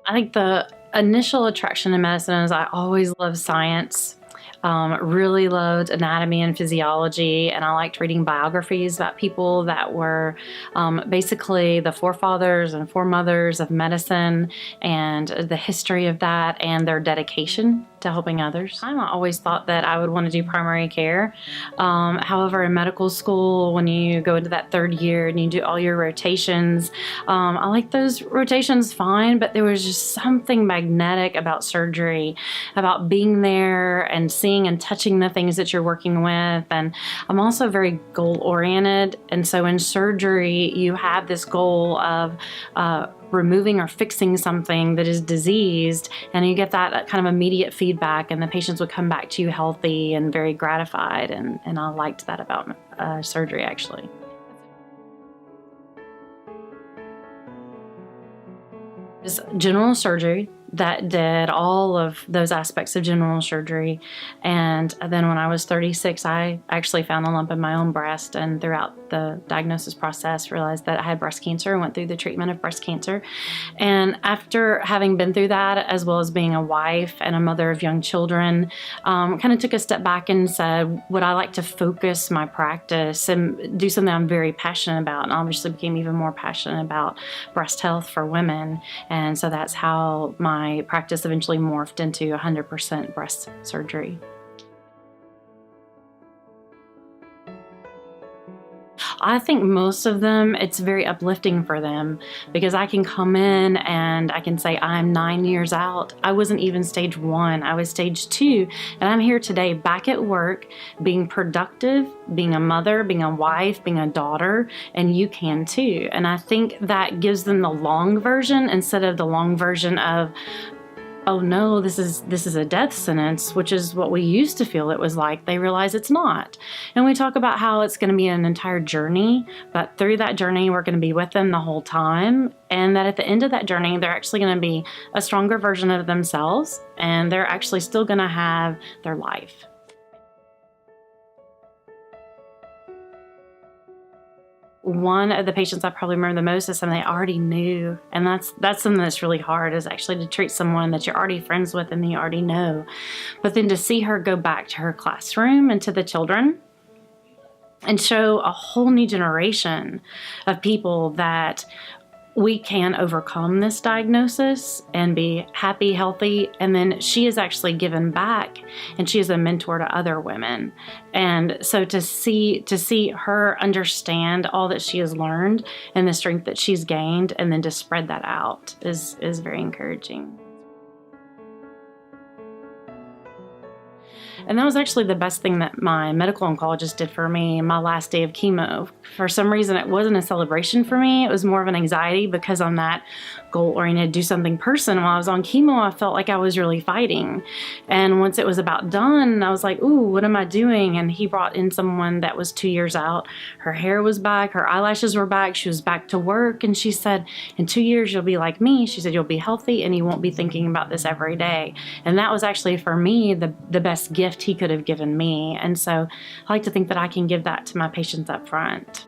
I think the initial attraction to medicine is I always loved science. Really loved anatomy and physiology, and I liked reading biographies about people that were basically the forefathers and foremothers of medicine and the history of that and their dedication to helping others. I always thought that I would want to do primary care. However, in medical school, when you go into that third year and you do all your rotations, I like those rotations fine, but there was just something magnetic about surgery, about being there and seeing and touching the things that you're working with. And I'm also very goal-oriented, and so in surgery you have this goal of removing or fixing something that is diseased, and you get that kind of immediate feedback, and the patients would come back to you healthy and very gratified, and I liked that about surgery actually. It's general surgery that did all of those aspects of general surgery. And then when I was 36, I actually found a lump in my own breast, and throughout the diagnosis process realized that I had breast cancer and went through the treatment of breast cancer. And after having been through that, as well as being a wife and a mother of young children, kind of took a step back and said, would I like to focus my practice and do something I'm very passionate about? And obviously became even more passionate about breast health for women. And so that's how my practice eventually morphed into 100% breast surgery. I think most of them, it's very uplifting for them because I can come in and I can say, I'm 9 years out. I wasn't even stage 1, I was stage 2, and I'm here today back at work, being productive, being a mother, being a wife, being a daughter, and you can too. And I think that gives them the long version instead of the long version of, oh no, this is a death sentence, which is what we used to feel it was like. They realize it's not. And we talk about how it's going to be an entire journey, but through that journey, we're going to be with them the whole time. And that at the end of that journey, they're actually going to be a stronger version of themselves, and they're actually still going to have their life. One of the patients I probably remember the most is something they already knew, and that's something that's really hard, is actually to treat someone that you're already friends with and that you already know. But then to see her go back to her classroom and to the children and show a whole new generation of people that we can overcome this diagnosis and be happy, healthy, and then she is actually given back, and she is a mentor to other women. And so to see her understand all that she has learned and the strength that she's gained, and then to spread that out is very encouraging. And that was actually the best thing that my medical oncologist did for me my last day of chemo. For some reason, it wasn't a celebration for me. It was more of an anxiety because I'm that goal-oriented, do something person. While I was on chemo, I felt like I was really fighting. And once it was about done, I was like, ooh, what am I doing? And he brought in someone that was 2 years out. Her hair was back, her eyelashes were back, she was back to work. And she said, in 2 years, you'll be like me. She said, you'll be healthy and you won't be thinking about this every day. And that was actually, for me, the best gift he could have given me. And so I like to think that I can give that to my patients up front.